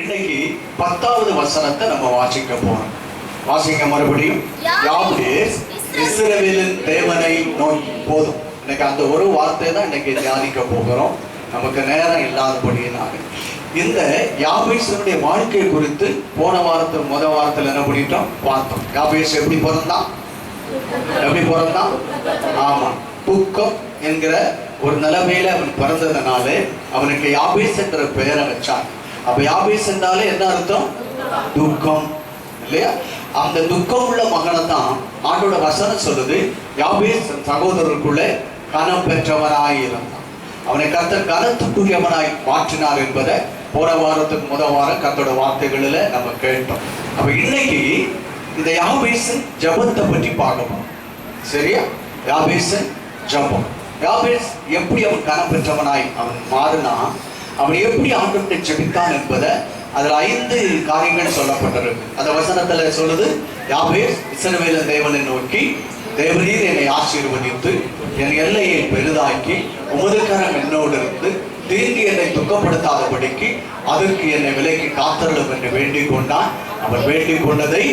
இன்னைக்கு 10வது வசனத்தை நம்ம வாசிக்க போறோம். வாசிக்க மறுபடியும். யாபேஸ் இஸ்ரவேலின் தேவனை நோக்கி. போதும், இன்னைக்கு அந்த ஒரு வார்த்தை தான் இன்னைக்கு தியானிக்க போகிறோம். நமக்கு நேரம் இல்லாதபடியினால இந்த யாபேஸினுடைய வாழ்க்கை குறித்து போன முதல் வாரத்தில் என்ன பண்ணிட்டோம் பார்த்தோம். யாபேஸ் எப்படி பிறந்தான்? ஆமா, துக்கம் என்கிற ஒரு நிலைமையில அவன் பிறந்ததுனால அவனுக்கு யாபேஸ் என்ற பெயரை வச்சான். அப்ப யாபேஸ் என்றாலே என்ன அர்த்தம்? துக்கம் இல்லையா? அந்த துக்கம் உள்ள மகனை தான் ஆண்டோட வசனம் சொல்லுது, யாபேஸ் சகோதரருக்குள்ள கனம் பெற்றவனாயிருந்தான். அவனை கர்த்தர் கனத்துக்குரியவனாய் மாற்றினார் என்பதை போன வாரத்துக்கு முதல் வாரம் கர்த்தரோட வார்த்தைகளில் நம்ம கேட்டோம். அப்ப இன்னைக்கு இந்த யாபேஸின் ஜபத்தை பற்றி பார்க்கணும். சரியா? யாபேஸின் ஜபம். யாபேஸ் எப்படி அவன் கனம் பெற்றவனாய் அவன் மாறினா, அவன் எப்படி ஆண்டவரை ஜெபித்தான் என்பதை அதில் 5 காரியங்கள் சொல்லப்பட்டிருக்கு. அந்த வசனத்துல சொல்லுது, யாபேஸ் இஸ்ரவேலின் தேவனை நோக்கி, தேவரீர் என்னை ஆசீர்வதித்து என் எல்லையை பெரிதாக்கி உமது கரம் என்னோடு இருந்து தீங்கு என்னை துக்கப்படுத்தாதபடிக்கு அதற்கு என்னை விலைக்கு காத்தருளும் என்று வேண்டிக் கொண்டான். அவன் வேண்டிக் கொண்டதை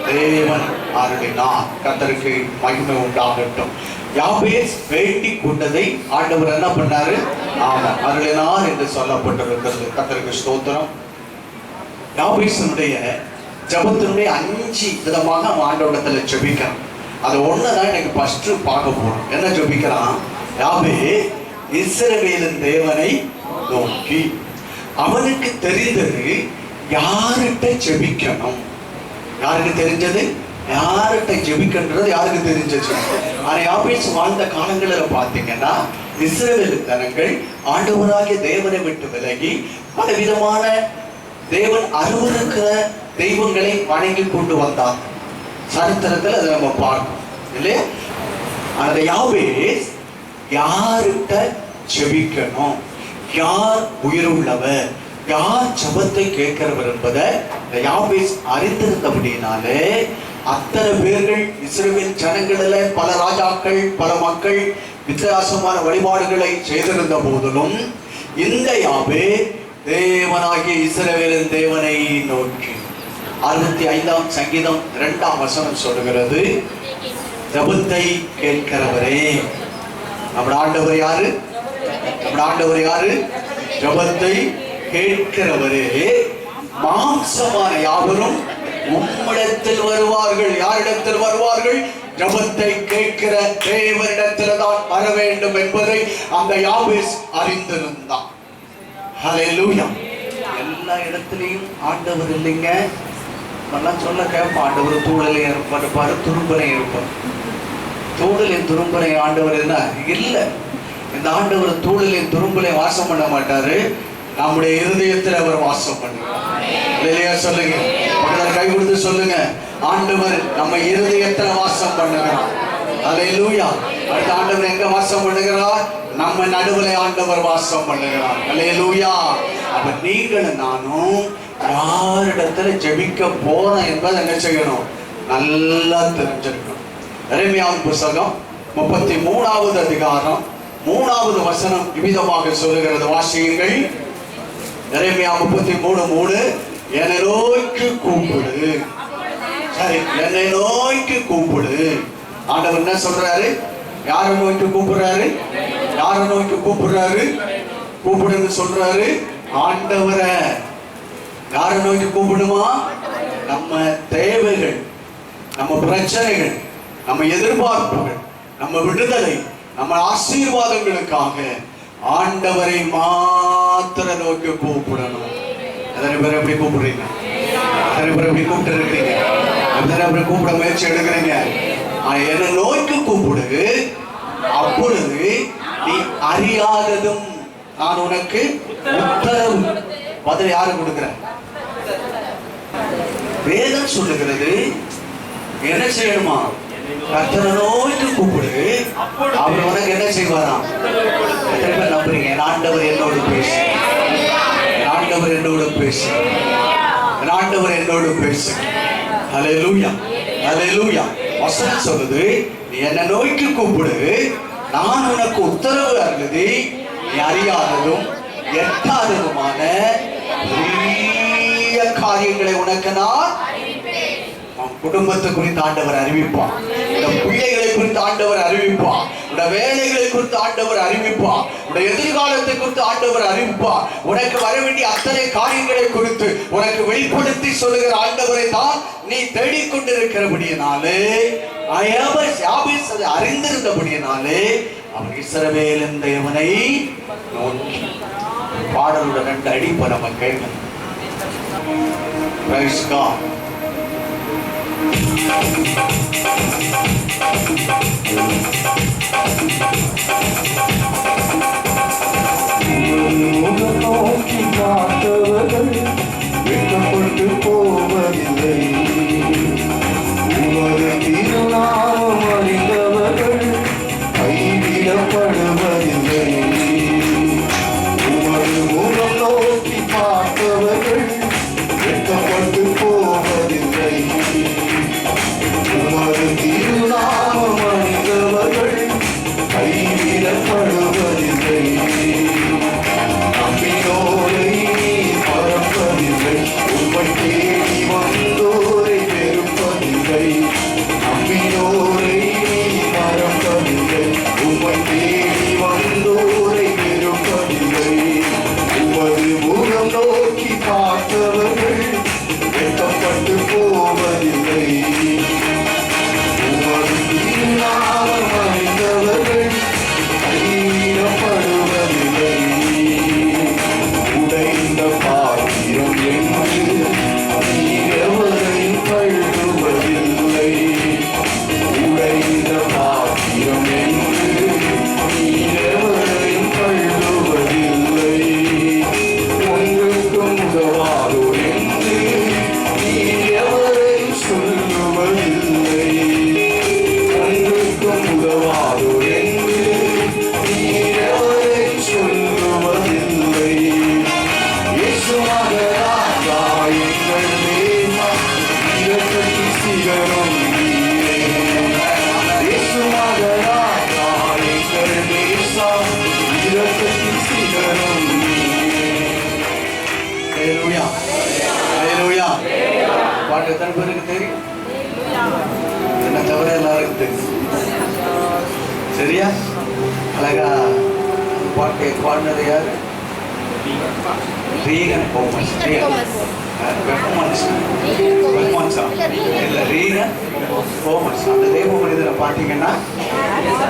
தேவன் அருளினார். கர்த்தருக்கு மகிமை உண்டாகட்டும். யாபேஸ் வேண்டிக் கொண்டதை ஆண்டவர் என்ன பண்ணாரு? ஆமாம், அருளினார் என்று சொல்லப்பட்டிருக்கிறது. கர்த்தருக்கு ஸ்தோத்திரம். யாபேஸினுடைய ஜபத்தினுடைய 5 விதமாக அவன் ஆண்டவரிடத்துல ஜெபிக்கிறான். அது ஒண்ணுதான் எனக்கு ஃபர்ஸ்ட் பார்க்க போறோம். என்ன ஜெபிக்கிறான்? யாபேஸ் இஸ்ரவேலின் தேவனை நோக்கி. அவனுக்கு தெரிந்தது யார்கிட்ட ஜெபிக்கணும். யாருக்கு தெரிஞ்சது? யார்கிட்ட ஜெபிக்கன்றது யாருக்கு தெரிஞ்சது? ஆனா யாபேஸ் வாழ்ந்த காலங்களில் பார்த்தீங்கன்னா இஸ்ரவேல் ஜனங்கள் ஆண்டவராகிய தேவனை விட்டு விலகி பலவிதமான தேவன் அருவருக்கிற தெய்வங்களை வணங்கி கொண்டு வந்தார். சரித்திரத்தில் அதை நம்ம பார்க்கணும் இல்லையா? அந்த யாபேஸ் யார்கிட்ட ஜெபிக்கணும், யார் உயிருள்ளவர், யார் ஜபத்தை கேட்கிறவர் என்பதை யாபேஸ் அறிந்திருந்தபடினாலே அத்தனை பேர்கள் இஸ்ரவேல் ஜனங்களில் பல ராஜாக்கள் பல மக்கள் வித்தியாசமான வழிபாடுகளை செய்திருந்த போதிலும் இந்த யாபேஸ் தேவனாகிய இஸ்ரவேலின் தேவனை நோக்கி. 65ஆம் சங்கீதம் 2ஆம் வசனம் சொல்லுகிறது, ஜபத்தை கேட்கிறவரே. நம்ம ஆண்டவர் யாரு? ஜபத்தை கேட்கிறவரே. மாம்சமான யாவரும் உம்மிடத்தில் வருவார்கள். யாரிடத்தில் வருவார்கள்? ஜபத்தை கேட்கிற தேவனிடத்தில் தான் வர வேண்டும் என்பதை அந்த யாபேஸ் அறிந்திருந்தான். ஹல்லேலூயா. எல்லா இடத்திலையும் ஆண்டவர் இல்லைங்க. நல்லா சொல்ல கேட்பான். ஆண்டவர் தூழலையும் இருப்பார், துரும்பனையும் இருப்பார். தூழலின் துரும்பனை ஆண்டவர் என்ன இல்லை. இந்த ஆண்டவர் தூழலின் துரும்பலை வாசம் பண்ண மாட்டாரு, நம்முடைய இருதயத்தில் அவர் வாசம் பண்ணுவார். இல்லையா? சொல்லுங்க, கை கொடுத்து சொல்லுங்க, ஆண்டவர் நம்ம இருதயத்தில் வாசம் பண்ணுகிறார். அல்லேலூயா. அடுத்த ஆண்டவர் எங்க வாசம் பண்ணுகிறார்? நம்ம நடுவில் ஆண்டவர் வாசம் பண்ணுகிறார். அல்லேலூயா. அப்ப நீங்களும் நானும் யாரிடத்துல ஜெபிக்க போறோம் என்பதை என்ன செய்யணும்? நல்லா தெரிஞ்சிருக்கணும். எரேமியாவின் புத்தகம் 33வது அதிகாரம் 3வது வசனம் இவ்விதமாக சொல்லுகிறது. வாசியுங்கள். எரேமியா 33:3. என்னை நோக்கி கூப்பிடு. சரி, என்னை நோக்கி கூப்பிடு. ஆண்டவர் என்ன சொல்றாரு? யாரை நோக்கி கூப்பிடுறாரு? கூப்பிடுன்னு சொல்றாரு. ஆண்டவரை யாரை நோக்கி கூப்பிடுமா? நம்ம தேவைகள், நம்ம பிரச்சனைகள், நம்ம எதிர்பார்ப்புகள், நம்ம விடுதலை, நம்ம ஆசீர்வாதங்களுக்காக ஆண்டவரை மாத்திர நோக்கி கூப்பிடணும். எத்தனை பேர் எப்படி கூப்பிடுறீங்க? எத்தனை பேர் எப்படி கூப்பிட்டு இருக்கீங்க? எத்தனை பேர் கூப்பிட முயற்சி எடுக்கிறீங்க? என்னை நோக்கி கூப்பிடு, அப்பொழுது நீ அறியாததும் நான் உனக்கு உத்தரவு. பதில் யாரு கொடுக்கிற? வேதம் சொல்லுகிறது. என்ன செய்யணுமா? கர்த்தரை நோக்கி கூப்பிடு, அவர் உனக்கு என்ன செய்வாராம்? எத்தனை பேர் நம்புறீங்க? ஆண்டவர் என்னோடு பேசு, ஆண்டவர் என்னோடு பேசு, ஆண்டவர் என்னோடு பேசு. ஹல்லேலூயா, ஹல்லேலூயா. வசனம் சொல்லுது, நீ என்னை நோக்கி கூப்பிடு, நான் உனக்கு உத்தரவு அருளுதி, நீ அறியாததும் எட்டாததுமான பெரிய காரியங்களை உனக்கு நான் குடும்பத்தை குறித்து ஆண்டவர் அறிவிப்பார், பிள்ளைகளை குறித்து ஆண்டவர் அறிவிப்பார், வேலைகளை குறித்து ஆண்டவர் அறிவிப்பார், எதிர்காலத்தை குறித்து ஆண்டவர் அறிவிப்பார். உனக்கு வர வேண்டிய அத்தனை காரியங்களை குறித்து உனக்கு வெளிப்படுத்தி சொல்லுகிற ஆண்டவரை தான் நீ தேடிக்கொண்டிருக்கிறபடியினாலே, அதை அறிந்திருந்தபடியினாலே அவன் இஸ்ரவேலின் தேவனை நோக்கி. பாடலோட 2 அடிப்பை நம்ம கேட்கணும். Praise God. முகம் நோக்கி பார்த்தவர்கள் வெட்கப்பட்டு போவதில்லை, உமது திருநாமம் அறிந்தவர்கள் கைவிடப்படுவதில்லை. உமது முகம் நோக்கி பார்த்தவர்கள் வெட்கப்பட்டு போவதில்லை, உமது திருநாமம் அறிந்தவர்கள் கைவிடப்படுவதில்லை. நம்பினோரை மறப்பதில்லை, உம்மை தேடி வந்தோரை வெறுப்பதில்லை. நம்பினோரை மறப்பதில்லை, உம்மை தேடி வந்தோரை வெறுப்பதில்லை. உமது முகம் நோக்கி பார்த்தவர்கள் வெட்கப்பட்டு போவதில்லை, உமது திருநாமம் அறிந்தவர்கள் கைவிடப்படுவதில்லை. உடைந்த பாத்திரம் என்று நீர் எவரையும் கழுவுவதில்லை, உடைந்த பாத்திரம் என்று நீர் எவரையும் கழுவுவதில்லை. ஒன்றுக்கும் உதவாதோர் என்று நீர் எவரையும் சொல்லுவதில்லை, ஒன்றுக்கும் உதவாதோர் என்று நீர் எவரையும் சொல்லுவதில்லை. இயேசுமகனாக எங்கள் தேவா, இரக்கத்தின் சிகரம் நீரே. இயேசுமகனாக எங்கள் தேசா, இரக்கத்தின் சிகரம் நீரே. ஹல்லேலூயா, ஹல்லேலூயா. பாட்டு எத்தனை பேருக்கு தெரியும்? என்ன தவிர எல்லாருக்கும் தெரியும். சரியா? அழகா பாட்டு பாடினது யாரு? ரீகன் கோமஸ். இல்ல, ரீகன் கோமஸ். அந்த தேவ மனிதரை பார்த்தீங்கன்னா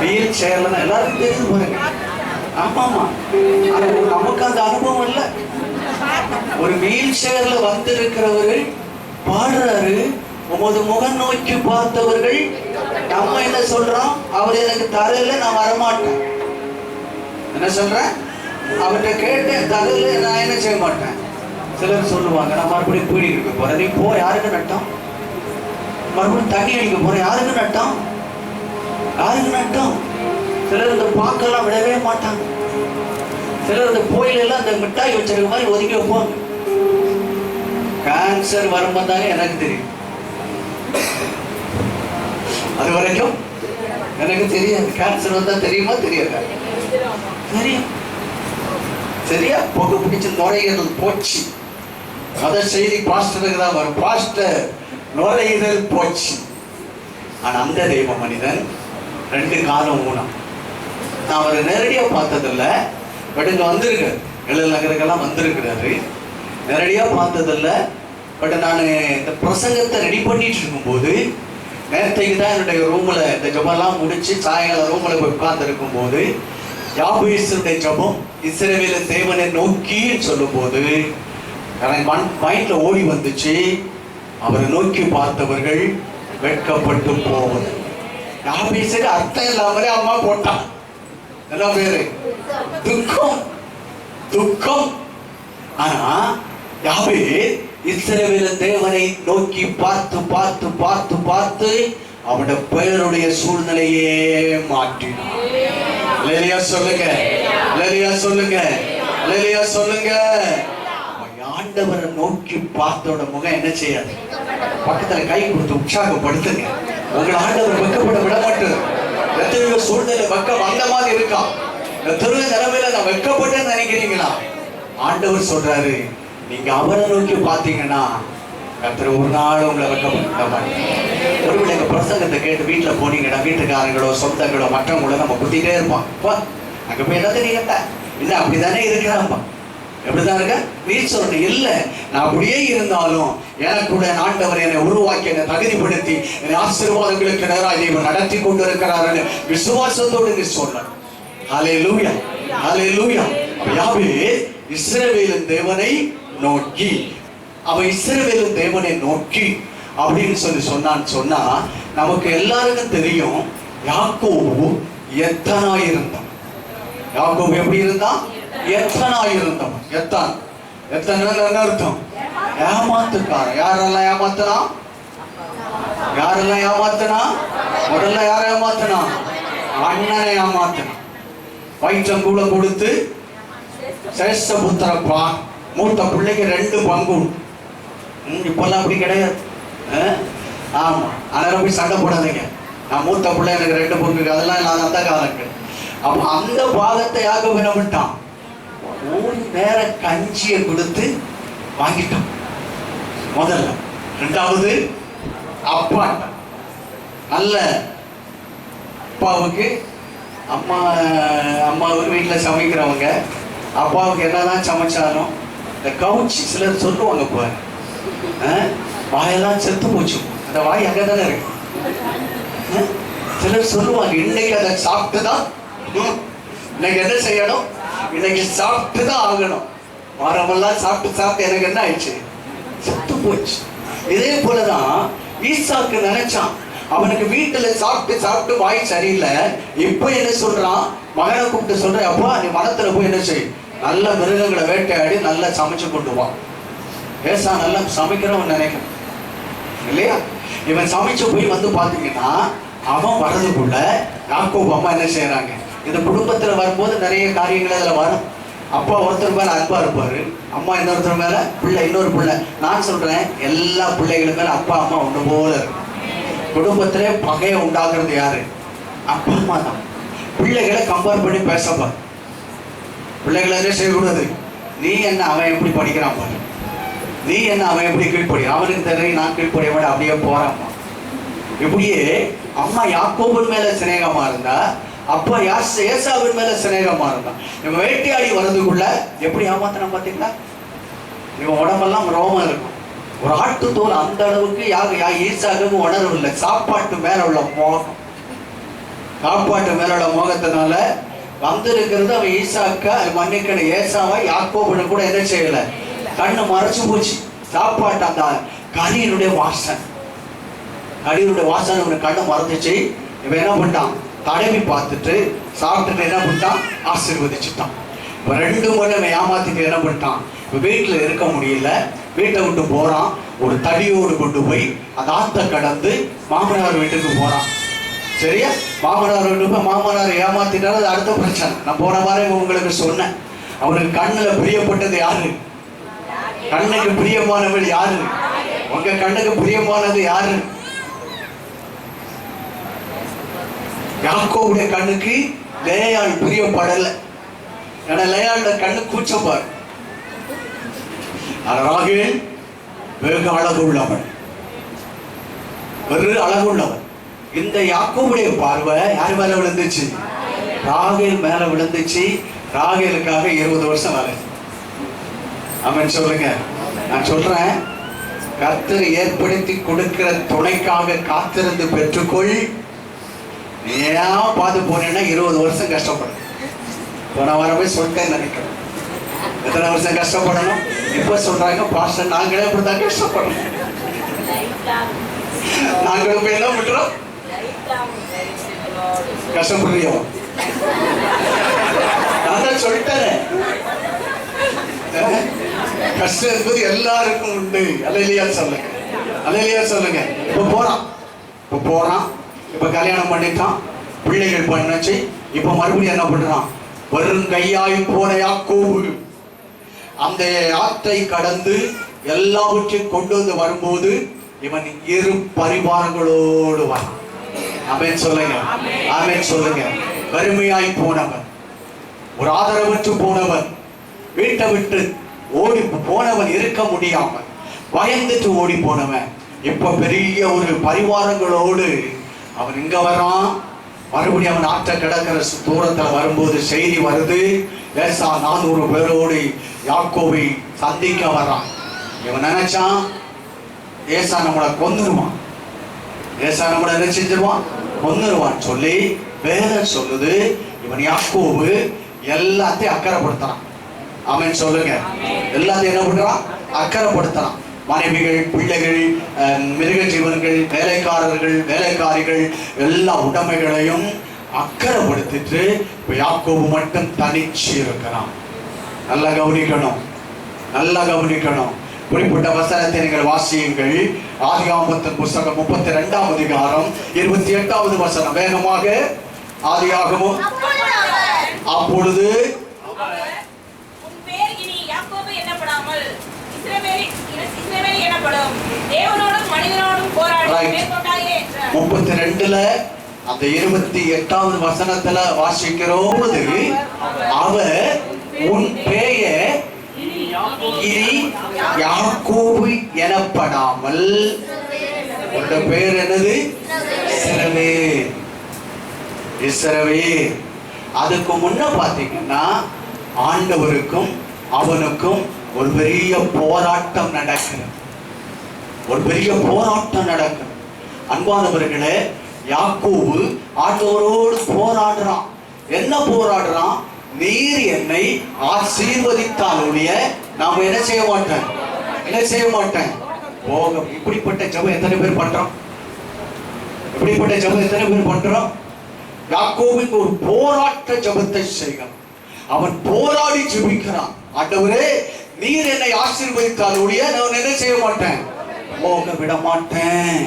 வீல் சேர்ல தான் எல்லாருக்கும் தெரிஞ்சு பாருங்க. ஆமாமா, ஆனா நமக்கு அந்த அனுபவம் இல்லை. ஒரு வீல் சேர்ல வந்திருக்கிறவரு பாடுறாரு, உமது முகம் நோக்கி பார்த்தவர்கள். நம்ம என்ன சொல்றோம்? அவர் எனக்கு தரல, நான் வரமாட்டேன். என்ன சொல்றேன்? அவர்கிட்ட கேட்டேன், தரல, நான் என்ன செய்ய மாட்டேன். சிலர் சொல்லுவாங்க, நான் மறுபடியும் பீடி இருக்க போறேன். நீ போ, யாருக்கு நட்டம்? மறுபடியும் தண்ணி அடிக்க போறேன், யாருக்கு நட்டம்? யாருக்கு நட்டம்? சிலர் இந்த பாக்கெல்லாம் விடவே மாட்டாங்க. சிலர் இந்த கோயிலெல்லாம் அந்த மிட்டாய் வச்சிருக்க மாதிரி ஒதுக்கி வைப்பாங்க. கேன்சர் வரும்போது தானே எனக்கு தெரியும். அது வரைக்கும் எனக்கு தெரியாது. கேன்சர் வந்தா தெரியுமா? தெரியாது. தெரியும். சரியா? புகை பிடிச்ச நுரையீரல் போச்சு. அத செய்தி பாஸ்டருக்கு தான் வரும். பாஸ்டர் நுரையீரல் போச்சு. ஆனா அந்த தெய்வ மனிதன் 2 காலம் ஊனம். நான் அவரை நேரடியா பார்த்ததில்ல, பட் இங்க வந்திருக்கு, எழில் நகருக்கெல்லாம் வந்திருக்கிறாரு. நேரடியா பார்த்ததில்ல, பட் நான் இந்த பிரசங்கத்தை ரெடி பண்ணிட்டு இருக்கும்போது, நேரத்தைக்கு தான் என்னுடைய ரூம்ல இந்த ஜபம்லாம் முடிச்சு சாயங்காலம் ரூம்ல போய் உட்கார்ந்து இருக்கும் போது, யாபேசுடைய ஜபம் இஸ்ரவேலின் தேவனை நோக்கி சொல்லும் போது மைண்ட்ல ஓடி வந்துச்சு, அவரை நோக்கி பார்த்தவர்கள் வெட்கப்பட்டு போவது. யாபேசுக்கு அர்த்தம் இல்லாமலே அம்மா போட்டான். என்ன பேரு? துக்கம். துக்கம். ஆனா யாவே இஸ்ரவேலின் தேவனை நோக்கி பார்த்து பார்த்து பார்த்து பார்த்து அவனுடைய பெயருடைய சூழ்நிலையே மாற்றினான். அல்லேலூயா சொல்லுங்க, அல்லேலூயா சொல்லுங்க, அல்லேலூயா சொல்லுங்க. ஆண்டவரை நோக்கி பார்த்தோட முகம் என்ன செய்யாது? பக்கத்துல கை கொடுத்து உற்சாகப்படுத்துங்க. உங்களை ஆண்டவர் வெட்கப்பட விட மாட்டார். எத்தனையோ சூழ்நிலை வெட்கம் வந்த மாதிரி இருக்கா? எத்தனையோ நிலைமையில நான் வெட்கப்பட்டேன்னு நினைக்கிறீங்களா? ஆண்டவர் சொல்றாரு, நீங்க அவரை நோக்கி பார்த்தீங்கன்னா கர்த்தர் ஒரு நாள் உங்களை வெட்கப்படுத்த மாட்டார். ஒருவேளை எங்க பிரசங்கத்தை கேட்டு வீட்டுல போனீங்கன்னா வீட்டுக்காரங்களோ சொந்தங்களோ மற்றவங்களோ நம்ம குத்திட்டே இருப்பான். அங்க போய் என்ன தெரியுங்க, இல்லை அப்படித்தானே இருக்கிறாப்பா, எப்படிதான் இருக்க நீ சொல்ற இல்ல, நான் அப்படியே இருந்தாலும் எனக்குள்ள ஆண்டவர் என்னை உருவாக்கி என்னை தகுதிப்படுத்தி என்னை ஆசீர்வாதங்களுக்கு நேராக இவர் நடத்தி கொண்டு இருக்கிறாருன்னு விசுவாசத்தோடு நீ சொல்ற. ஹல்லேலூயா, ஹல்லேலூயா. யாவேஸ் இஸ்ரவேலின் தேவனை நோக்கி, அவன் இஸ்ரவேலின் தேவனை நோக்கி அப்படின்னு சொன்னான்னு சொன்னா நமக்கு எல்லாருக்கும் தெரியும் யாக்கோபு எத்தனாயிருந்தான். யாக்கோபு எப்படி இருந்தான்? எத்தனாயிருந்தான். எத்தனை அர்த்தம்? ஏமாத்துக்காரன். யாரெல்லாம் ஏமாத்தனா? யாரெல்லாம் ஏமாத்தனா? முதல்ல யாரை ஏமாத்தனா? அண்ணனை ஏமாத்தனா. வயிற்றங்கூட கொடுத்து சேஷ்ட புத்திரப்பா, மூத்த பிள்ளைக்கு 2 பங்கு. இப்பெல்லாம் அப்படி கிடையாது. ஆமா, அனரம் போய் சண்டை போடாதீங்க, நான் மூத்த பிள்ளை எனக்கு 2 பங்கு, அதெல்லாம் நான் அந்த காலங்கள். அப்ப அந்த பாகத்தை யாக வினவிட்டான். 1 நேர கஞ்சியை கொடுத்து வாங்கிட்டான் முதல்ல. 2வது அப்பாட்ட நல்ல அப்பாவுக்கு அம்மாவுக்கு வீட்டில் சமைக்கிறவங்க அப்பாவுக்கு என்னதான் சமைச்சாலும் இந்த கவுச்சி சிலர் சொல்லுவாங்க பாரு, வாயெல்லாம் செத்து போச்சு, அந்த வாய் அங்கே தானே இருக்கு. சிலர் சொல்லுவாங்க இன்னைக்கு அதை சாப்பிட்டுதான், இன்னைக்கு என்ன செய்யணும், இன்னைக்கு சாப்பிட்டுதான் ஆகணும். வாரமெல்லாம் சாப்பிட்டு எனக்கு என்ன ஆயிடுச்சு, செத்து போச்சு. இதே போலதான் ஈசாக்கு நினைச்சான், அவனுக்கு வீட்டுல சாப்பிட்டு வாய் சரியில்லை. இப்ப என்ன சொல்றான், மகனை கூப்பிட்டு சொல்றேன், அப்பா நீ வனத்துல போய் என்ன செய், நல்ல மிருகங்களை வேட்டையாடி நல்லா சமைச்சு கொண்டு வா. ஏசா நல்லா சமைக்கிறவன் நினைக்கணும் இல்லையா? இவன் சமைச்சு போய் வந்து பாத்தீங்கன்னா அவன் வர்றதுக்குள்ள யாக்கோபு அம்மா என்ன செய்யறாங்க, இந்த குடும்பத்துல வரும்போது நிறைய காரியங்கள் அதுல வரும். அப்பா ஒருத்தர் மேல அன்பா இருப்பாரு, அம்மா இன்னொருத்தர் மேல பிள்ளை இன்னொரு பிள்ளை. நான் சொல்றேன் எல்லா பிள்ளைகளும் மேல அப்பா அம்மா ஒண்ணு போல இருக்கும். குடும்பத்திலே பகையை உண்டாக்குறது யாரு? அப்பா அம்மா தான். பிள்ளைகளை கம்பேர் பண்ணி பேசப்பாரு. பிள்ளைகளை என்ன செய்யக்கூடாது, நீ என்ன அவன் எப்படி படிக்கிறான் பாரு, நீ என்ன அவன் எப்படி கீழ்படிக்கிறான், அவனுக்கு தெரியும் நான் கீழ்படிய மாட்டேன், அப்படியே போறாம்மா. இப்படியே அம்மா யாக்கோபின் மேல சிநேகமா இருந்தா, அப்பா ஏசாவின் மேல சிநேகமா இருந்தான். இவன் வேட்டையாடி வர்றதுக்குள்ள எப்படி ஏமாத்தினா பாத்தீங்களா? இவன் உடம்பெல்லாம் ரோமம் இருக்கும், ஒரு ஆட்டு தோல் அந்த அளவுக்கு ஈசாவுக்கு உணர்வு இல்லை. சாப்பாட்டு மேல உள்ள மோகம், சாப்பாட்டு மேல உள்ள மோகத்தினால வந்திருக்கிறது அவன் ஈசாக்க மன்னிக்கணும் ஏசாவை யாக்கோபுன்னு கூட என்ன செய்யல, கண்ணு மறைச்சு போச்சு. சாப்பாட்டு அந்த கறியினுடைய வாசனை, கறியினுடைய வாசனை இவனுக்கு கண்ணு மறைஞ்சிச்சு. இவன் என்ன பண்ணிட்டான், தடவி பார்த்துட்டு சாப்பிட்டுட்டு என்ன பண்ணிட்டான், ஆசீர்வதிச்சுட்டான். இப்போ 2 முறை அவன் ஏமாத்திட்டு என்ன பண்ணிட்டான், இப்போ வீட்டில் இருக்க முடியல, வீட்டை விட்டு போறான். ஒரு தடியோடு கொண்டு போய் அந்த ஆத்தை கடந்து மாமனார் வீட்டுக்கு போறான். சரியா? மாமனார் வீட்டுக்கு போய் மாமனார் ஏமாத்திட்டாலும் அது அடுத்த பிரச்சனை. நான் போன வாரம் உங்களுக்கு சொன்னேன், அவனுக்கு கண்ணுல பிரியப்பட்டது யாரு, கண்ணுக்கு பிரியமானவள் யாரு, உங்க கண்ணுக்கு பிரியமானது யாரு? யாக்கோவுடைய கண்ணுக்கு லேயாள் பிரியப்படல. ஏன்னா லேயாளோட கண்ணு கூச்சம் பாரு. ராகேல் வெகு அழகுள்ளவன், வெறு அழகுள்ளவன். இந்த யாக்கோவுடைய பார்வை யார் மேல விழுந்துச்சு, ராகேல் மேல விழுந்துச்சு. ராகேலுக்காக 20 வருஷம் வேலை. ஆமென் சொல்லுங்க. நான் சொல்றேன், கர்த்தர் ஏற்படுத்தி கொடுக்கிற துணைக்காக காத்திருந்து பெற்றுக்கொள். ஏன் பார்த்து போனேன்னா 20 வருஷம் கஷ்டப்படும். போன வாரம் போய் சொல்லிட்டேன் நினைக்கிறேன், எத்தனை வருஷம் கஷ்டப்படணும். இப்ப சொல்றாங்க பாஸ்டர் நாங்களே இப்படிதான் கஷ்டப்படணும், நாங்களும் போய் என்ன பண்றோம், கஷ்டப்படுறியோ? நான் தான் சொல்லிட்டேன், கஷ்டம் என்பது எல்லாருக்கும் உண்டு. அல்லேலூயா சொல்லுங்க, அல்லேலூயா சொல்லுங்க. இப்ப போறான், இப்ப கல்யாணம் பண்ணிட்டான், பிள்ளைகள் பண்ணச்சு. இப்ப மறுபடியும் என்ன பண்றான், வரும் கையாய் போன யாக்கோபு அந்த ஆத்தை கடந்து எல்லாவற்றையும் கொண்டு வந்து வரும்போது இவன் 2 பரிவாரங்களோடு வரான். ஆமென் சொல்லுங்க, ஆமென் சொல்லுங்க. வறுமையாய் போனவன், ஒரு ஆதரவற்று போனவன், வீட்டை விட்டு ஓடி போனவன் இருக்க முடியாமல் பயந்துட்டு ஓடி போனவன் இப்ப பெரிய ஒரு பரிவாரங்களோடு அவன் இங்க வரான். மறுபடியும் அவன் ஆற்ற கிடக்கிற தூரத்துல வரும்போது செய்தி வருது, ஏசா 400 பேரோடு யாக்கோபை சந்திக்க வரான். இவன் நினைச்சான் ஏசா நம்மளை கொன்னுருவான், ஏசா நம்மளை என்ன செஞ்சிருவான், கொன்னுருவான் சொல்லி வேதம் சொல்லுது. இவன் யாக்கோபு எல்லாத்தையும் அக்கறைப்படுத்துறான். ஆமென் சொல்லுங்க. எல்லாத்தையும் என்ன பண்றான், அக்கறைப்படுத்துறான். மனைவிகள், பிள்ளைகள், மிருக ஜீவன்கள், வேலைக்காரர்கள், வேலைக்காரிகள் எல்லா உடைமைகளையும் அக்கறைப்படுத்திட்டு இப்ப யாக்கோபு மட்டும் தனிச்சு இருக்கிறான். நல்லா கவனிக்கணும், நல்லா கவனிக்கணும். குறிப்பிட்ட வசனத்தை நீங்கள் வாசியுங்கள். ஆதியாகமத்தின் புத்தகம் 32ஆம் அதிகாரம் 28வது வசனம். வேகமாக ஆதியாகமம். அப்பொழுது உன் பேர் இனி யாக்கோபு எனப்படாமல் இஸ்ரவேல் எனப்படும். தேவனோடும் மனிதனோடும் போராடி மேற்கொண்டாயே என்றார். 32ல அந்த 28வது வசனத்துல வாசிக்கிறோம். அவர் உன் பெயர் இனி யாக்கோபு எனப்படாமல், உன் பெயர் என்னது, இஸ்ரவேல். இஸ்ரவேல். அதுக்கு முன்ன பாத்தீங்கன்னா ஆண்டவருக்கும் அவனுக்கும் ஒரு பெரிய போராட்டம் நடக்கிறது, ஒரு பெரிய போராட்டம் நடக்கிறது. அன்பானவர்களே, யாக்கோபு ஆண்டவரோடு போராடுறான். என்ன போராடுறான், நீர் என்னை ஆசீர்வதித்தாலுடைய நாம என்ன செய்ய மாட்டேன், என்ன செய்ய மாட்டேன் போக. இப்படிப்பட்ட ஜெபம் எத்தனை பேர் பண்றோம், இப்படிப்பட்ட ஜெபம் எத்தனை பேர் பண்றோம்? யாக்கோபுக்கு ஒரு போராட்ட ஜெபத்தை செய்கிறான். அவன் போராடி ஜெபிக்கிறான். ஆண்டவரே, நீர் என்னை ஆசீர்வதித்தாலுடைய நான் என்ன செய்ய மாட்டேன், போக விட மாட்டேன்.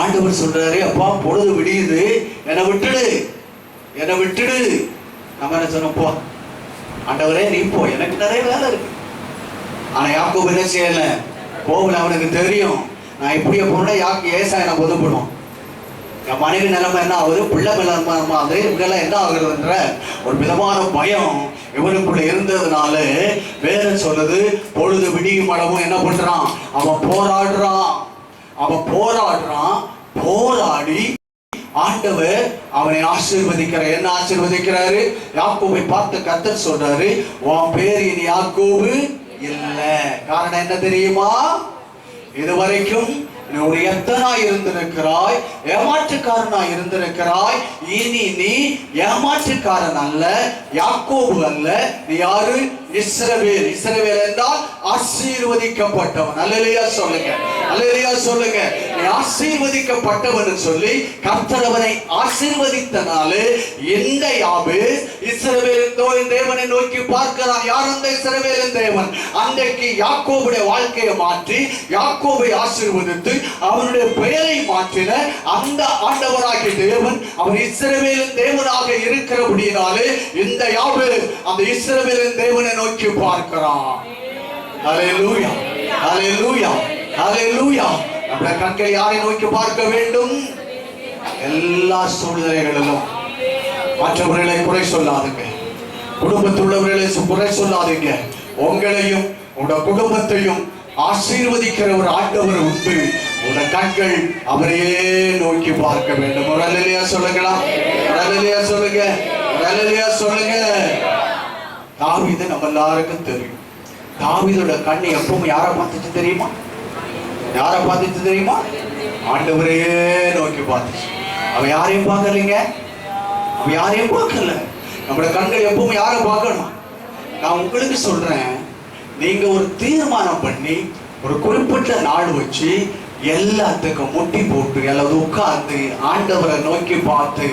ஆண்டவர் சொல்றாரு, அப்பா பொழுது விடியுது, என்னை விட்டுடு, என்னை விட்டுடு. நம்ம என்ன சொன்னோம், போ ஆண்டவரே நீ போ, எனக்கு நிறைய வேலை இருக்கு. ஆனா யாக்கோபு என்ன செய்யல, போகல. அவனுக்கு தெரியும் நான் இப்படியே போனா ஏசா என்ன உதவிடும், என் மனைவி நிலைமை என்ன ஆகுது, பிள்ளை நிலைமை அது இவங்கெல்லாம் என்ன ஆகுறதுன்ற ஒரு விதமான பயம் இவனுக்குள்ள இருந்ததுனால வேதம் சொல்லுது, பொழுது விடியும் அளவும் என்ன பண்றான், அவன் போராடுறான். அவன் போராடுறான். போராடி ஆண்டவர் அவனை ஆசீர்வதிக்கிறார். என்ன ஆசீர்வதிக்கிறாரு, யாக்கோபை பார்த்து கர்த்தர் சொல்றாரு, உன் பேர் இனி யாக்கோபு இல்ல. காரணம் என்ன தெரியுமா, இதுவரைக்கும் ஒரு எத்தனாய் இருந்திருக்கிறாய், ஏமாற்றுக்காரனாய் இருந்திருக்கிறாய். இனி நீ ஏமாற்றுக்காரன் அல்ல, யாக்கோபு அல்ல, நீ யாரு, இஸ்ரவேல். இஸ்ரவேல் என்றால் ஆசீர்வதிக்கப்பட்டவன். அல்லேலூயா சொல்லுங்க, அல்லேலூயா சொல்லுங்க. நீ ஆசீர்வதிக்கப்பட்டவன் சொல்லி கர்த்தர் அவனை ஆசீர்வதித்தனாலே இந்த யாபேஸ் இஸ்ரவேலின் தேவனை நோக்கி பார்க்கிறான். யார் அந்த இஸ்ரவேலின் தேவன்? அன்றைக்கு யாக்கோபுடைய வாழ்க்கையை மாற்றி யாக்கோபை ஆசீர்வதித்து அவனுடைய பெயரை மாற்றின அந்த ஆண்டவராகிய தேவன் அவர் இஸ்ரவேலின் தேவனாக இருக்கிறபடியாலே இந்த யாபேஸ் அந்த இஸ்ரவேலின் தேவனை நோக்கி பார்க்கிறான். ஹல்லேலூயா, ஹல்லேலூயா, ஹல்லேலூயா. நம்முடைய கண்கள் யாரை நோக்கி பார்க்க வேண்டும்? எல்லா சூழ்நிலைகளிலும் மற்றவர்களை குறை சொல்லாதீங்க, குடும்பத்தில் உள்ளவர்களை குறை சொல்லாதீங்க. உங்களையும் உங்க குடும்பத்தையும் ஆசீர்வதிக்கிற ஒரு ஆண்டவர் உண்டு. உங்க கண்கள் அவரையே நோக்கி பார்க்க வேண்டும். ஒரு அல்லேலூயா சொல்லுங்களா, ஒரு அல்லேலூயா சொல்லுங்க, ஒரு அல்லேலூயா சொல்லுங்க. தாவீது நம்ம எல்லாருக்கும் தெரியும். தாவீதோட கண்ணு எப்பவும் யாரை பார்த்துட்டு தெரியுமா, யாரை பார்த்துட்டு தெரியுமா, ஆண்டவரையே நோக்கி பார்த்துச்சு. அவன் யாரையும் பார்க்கலைங்க, அவன் யாரையும் பார்க்கல. நம்மளோட கண்கள் எப்பவும் யாரை பார்க்கணும்? நான் உங்களுக்கு சொல்றேன், நீங்க ஒரு தீர்மானம் பண்ணி ஒரு குறிப்பிட்ட நாள் வச்சு எல்லாத்துக்கும் முட்டி போட்டு எல்லாரும் உட்கார்ந்து ஆண்டவரை நோக்கி பார்த்து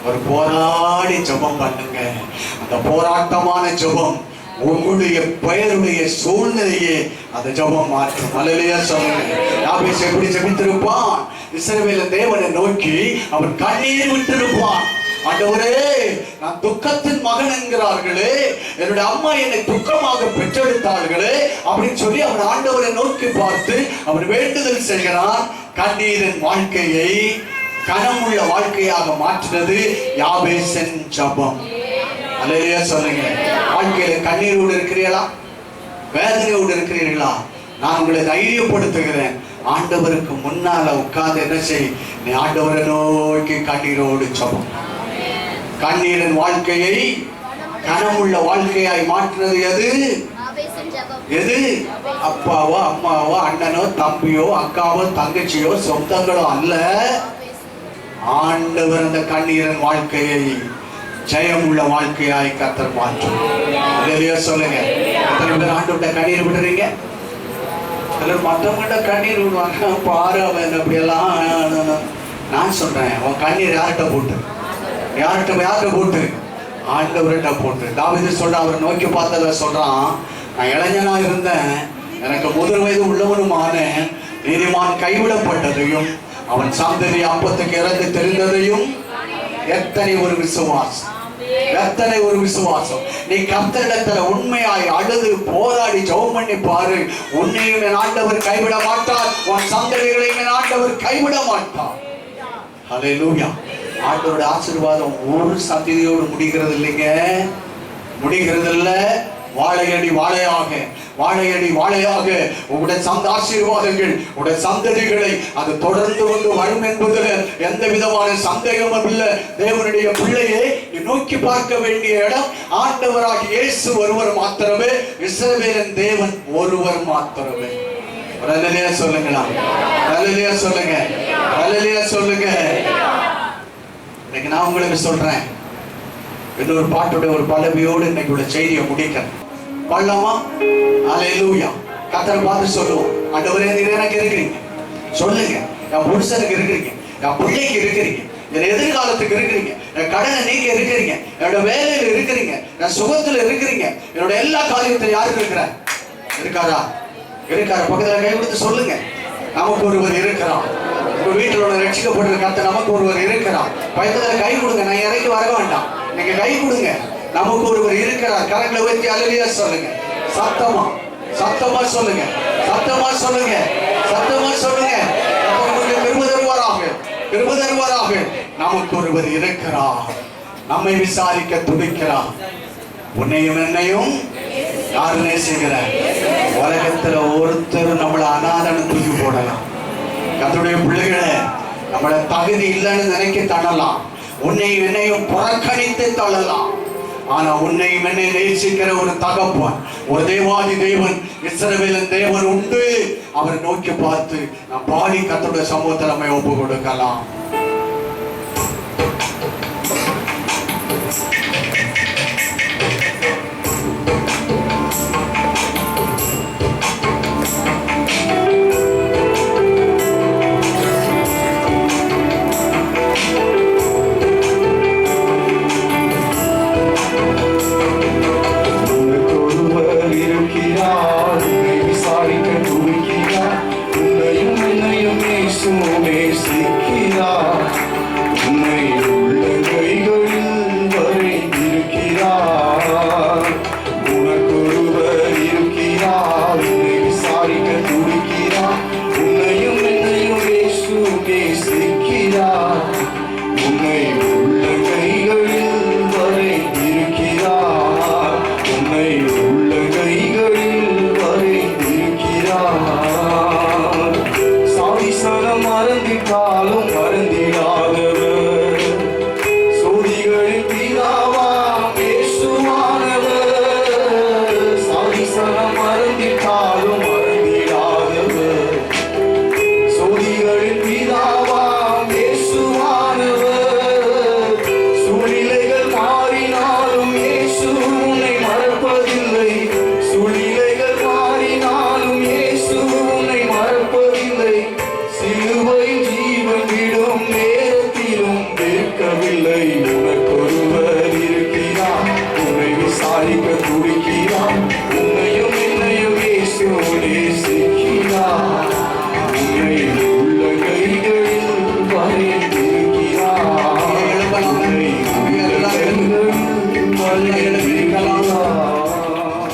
ஒரு போராடி ஜெபம் பண்ணுங்க. அந்த போராட்டமான ஜெபம் உங்களுடைய பெயருடைய சூழ்நிலையே அந்த ஜெபம் மாற்றும். அல்லேலூயா சொல்லுங்க. யாபேஸ் எப்படி ஜெபித்திருப்பான்? இஸ்ரவேலின் தேவனை நோக்கி அவன் கண்ணீர் விட்டிருப்பான். ஆண்டவரே, நான் துக்கத்தின் மகன் என்கிறார்களே, என்னுடைய அம்மா என்னை துக்கமாக பெற்றெடுத்தார்களே அப்படின்னு சொல்லி அவன் ஆண்டவரை நோக்கி பார்த்து அவன் வேண்டுதல் செய்கிறான். கண்ணீரின் வாழ்க்கையை கனமுள்ள வாழ்க்கையாக மாற்றினது யாபேசின் ஜெபம். அல்லேலூயா சொல்லுங்க. வாழ்க்கையில கண்ணீரோடு இருக்கிறீங்களா? வேதனையோடு இருக்கிறீர்களா? நான் உங்களை தைரியப்படுத்துகிறேன். ஆண்டவருக்கு முன்னால உட்கார்ந்து என்ன செய்? நீ ஆண்டவரை நோக்கி கண்ணீரோடு ஜெபம். கண்ணீரின் வாழ்க்கையை கனமுள்ள வாழ்க்கையாய் மாற்றினது எது? எது? அப்பாவோ அம்மாவோ அண்ணனோ தம்பியோ அக்காவோ தங்கச்சியோ சொந்தங்களோ அல்ல. ஆண்டவர் அந்த கண்ணீரின் வாழ்க்கையை ஜெயமுள்ள வாழ்க்கையாய் கர்த்தர் மாற்றும். அல்லேலூயா சொல்லுங்க. எத்தனை பேர் ஆண்டவர்கிட்ட கண்ணீர் விடுறீங்க? சிலர் மற்றவங்கள்ட்ட கண்ணீர் விடுவாங்க. பாரு அவன் அப்படியெல்லாம். நான் சொல்றேன், உன் கண்ணீர் யார்கிட்ட போட்டு? யார்கிட்ட போட்டு? ஆண்டவர்கிட்ட போட்டு. தாவீது சொல்ற, அவர் நோக்கி பார்த்தத சொல்றான், நான் இளைஞனா இருந்தேன், எனக்கு 30 வயது உள்ளவனுமான நீதிமான் கைவிடப்பட்டதையும் அவன் சந்ததி அப்பத்துக்கு இறந்து தெரிந்ததையும். எத்தனை ஒரு விசுவாசம், எத்தனை ஒரு விசுவாசம். நீ கர்த்தரிடத்துல உண்மையாய் அழுது போராடி ஜெபம் பண்ணி பாரு. உன்னையும் என் ஆண்டவர் கைவிட மாட்டார், உன் சந்ததிகளையும் என் ஆண்டவர் கைவிட மாட்டார். ஹல்லேலூயா. ஆண்டவருடைய ஆசீர்வாதம் ஒரு சந்ததியோடு முடிகிறது இல்லைங்க, முடிகிறது இல்ல. வாழையடி வாழையாக, வாழையடி வாழையாக உங்களுடைய ஆசீர்வாதங்கள் உங்களுடைய சந்ததிகளை அது தொடர்ந்து கொண்டு வரும் என்பதில் எந்த விதமான சந்தேகமும் இல்லை. தேவனுடைய பிள்ளையை நோக்கி பார்க்க வேண்டிய இடம் ஆண்டவராகிய இயேசு ஒருவர் மாத்திரமே, இஸ்ரவேலின் தேவன் ஒருவர் மாத்திரமே. அல்லேலூயா சொல்லுங்களா? அல்லேலூயா சொல்லுங்க. அல்லேலூயா சொல்லுங்க. இன்னைக்கு நான் உங்களுக்கு சொல்றேன், இன்னொரு பாட்டுடைய ஒரு பல்லவியோடு இன்னைக்கு உள்ள செய்தியை முடிக்கிறேன். பள்ளமா? அல்லேலூயா. கர்த்தரை பார்த்து சொல்லுவோம், ஆண்டவரே நீர் எனக்கு இருக்கிறீங்க. சொல்லுங்க, என் புருஷனுக்கு இருக்கிறீங்க, என் பிள்ளைக்கு இருக்கிறீங்க, என் எதிர்காலத்துக்கு இருக்கிறீங்க, என் கடனை நீங்க இருக்கிறீங்க, என்னோட வேலையில இருக்கிறீங்க, என் சுகத்துல இருக்கிறீங்க, என்னோட எல்லா காரியத்திலும் யாருக்கு இருக்கிற? இருக்காரா? இருக்காரா? பக்கத்துல கை கொடுத்து சொல்லுங்க, நமக்கு ஒருவர் இருக்கிறான். உங்க வீட்டில் உள்ள ரட்சிக்கப்பட்டிருக்க கர்த்தர் நமக்கு ஒருவர் இருக்கிறார். பக்கத்துல கை கொடுங்க, நான் இறங்கி வர வேண்டாம், நீங்க கை கொடுங்க. நமக்கு ஒருவர் இருக்கிறார். கரங்களை உயர்த்தி அல்லேலூயா சொல்லுங்க. சத்தமா சத்தமா சொல்லுங்க. சத்தமா சொல்லுங்க. சத்தமா சொல்லுங்க. கிருபை தருவாராக, கிருபை தருவாராக. நமக்கு ஒருவர் இருக்கிறார், நம்மை விசாரிக்க துடிக்கிறார். உன்னையும் என்னையும் யாரு நேசிக்கிற? உலகத்துல ஒருத்தர் நம்மளை அனாதன்னு தூக்கி போடலாம். கர்த்தருடைய பிள்ளைகளை நம்மள தகுதி இல்லைன்னு நினைக்க தள்ளலாம். உன்னையும் என்னையும் புறக்கணித்து தள்ளலாம். ஆனா உன்னையும் என்னை நேசிக்கிற ஒரு தகப்பன், ஒரு தேவாதி தேவன், இஸ்ரவேலின் தேவன் உண்டு. அவரை நோக்கி பார்த்து நாம் பாடி கர்த்தருடைய சமூகத்தில் நம்மை ஒப்பு கொடுக்கலாம்.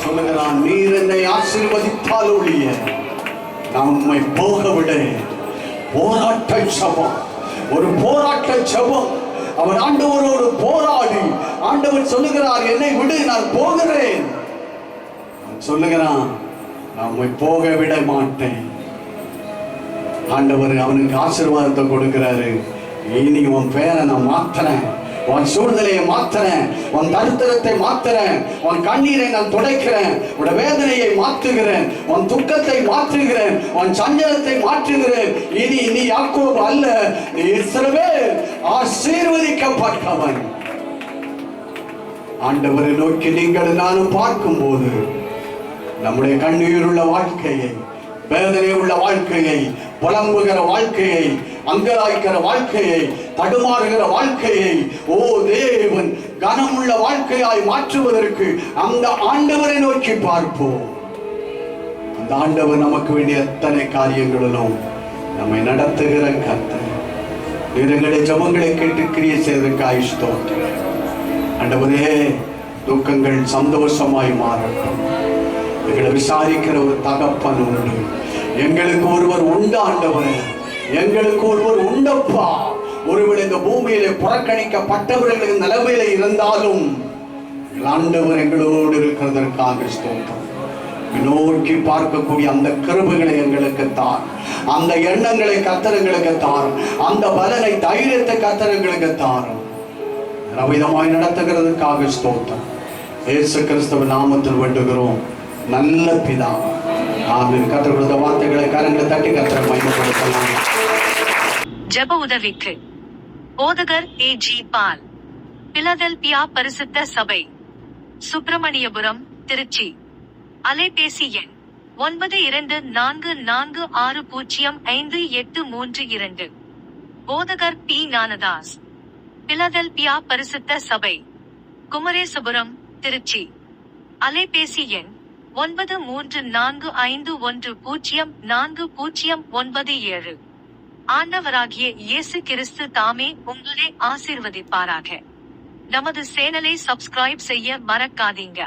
சொல்லுகிறான், நீர் என்னை ஆசீர்வதித்தால் ஒழிய நான் உம்மை போக விட. போராட்ட ஜெபம், ஒரு போராட்ட ஜெபம். அவன் ஆண்டவரோடு போராடி, ஆண்டவர் சொல்லுகிறார், என்னை விடு, நான் போகிறேன் சொல்லுகிறான். நம்மை போக விட மாட்டேன். ஆண்டவர் அவனுக்கு ஆசீர்வாதத்தை கொடுக்கிறாரு. இனி உன் பேரை நான் மாத்துறேன், உன் சூழ்நிலையை மாத்துறேன், உன் தரித்திரத்தை மாத்துறேன், உன் கண்ணீரை நான் துடைக்கிறேன், உன் வேதனையை மாற்றுகிறேன், உன் துக்கத்தை மாற்றுகிறேன், உன் சஞ்சலத்தை மாற்றுகிறேன். இனி நீ யாக்கோபு அல்ல, நீ இஸ்ரவேல், ஆசீர்வதிக்கப்பட்டவன். ஆண்டவரை நோக்கி நீங்கள் நானும் பார்க்கும்போது நம்முடைய கண்ணீர் உள்ள வாழ்க்கையை, வேதனை உள்ள வாழ்க்கையை, புலம்புகிற வாழ்க்கையை, அங்கலாய்க்கிற வாழ்க்கையை, தடுமாறுகிற வாழ்க்கையை ஓ தேவன் கனமுள்ள வாழ்க்கையாய் மாற்றுவதற்கு அந்த ஆண்டவரை நோக்கி பார்ப்போம். அந்த ஆண்டவர் நமக்கு வேண்டிய எத்தனை காரியங்களிலும் நம்மை நடத்துகிற கர்த்தர். எங்களுடைய ஜெபங்களை கேட்டு கிரியை செய்வதற்காக ஸ்தோத்திரம். ஆண்டவரே, துக்கங்கள் சந்தோஷமாய் மாறட்டும். எங்களை விசாரிக்கிற ஒரு தகப்பன் உண்டு, எங்களுக்கு ஒருவர் உண்டு ஆண்டவரே, எங்களுக்கு ஒருவர் உண்டப்பா. ஒருவேளை இந்த பூமியிலே புறக்கணிக்கப்பட்டவர்கள் நிலைமையில இருந்தாலும் ஆண்டவர் எங்களோடு இருக்கிறதற்காக ஸ்தோத்திரம். நோக்கி பார்க்கக்கூடிய அந்த கிருபைகளை எங்களுக்கு தார், அந்த எண்ணங்களை கர்த்தர்களுக்கு தாரும், அந்த பலனை தைரியத்தை கர்த்தர்களுக்கு தாரும். ரவிதமாய் நடத்துகிறதுக்காக ஸ்தோத்திரம். இயேசு கிறிஸ்துவின் நாமத்தில் வேண்டுகிறோம் நல்ல பிதா, ஆமென். கர்த்தர் கொடுத்த வார்த்தைகளை கரங்களை தட்டி கர்த்தரை மகிமைப்படுத்தலாம். ஜெப உதவிக்கு போதகர் A.G. பால், பிலதெல்பியா பரிசுத்த சபை, சுப்பிரமணியபுரம், திருச்சி. அலைபேசி எண் 9244605832. போதகர் P. ஞானதாஸ், பிலதெல்பியா பரிசுத்த சபை, குமரேசபுரம், திருச்சி. அலைபேசி எண் 9345104097. ஆண்டவராகிய இயேசு கிறிஸ்து தாமே உங்களை ஆசீர்வதிப்பாராக. நமது சேனலை சப்ஸ்கிரைப் செய்ய மறக்காதீங்க.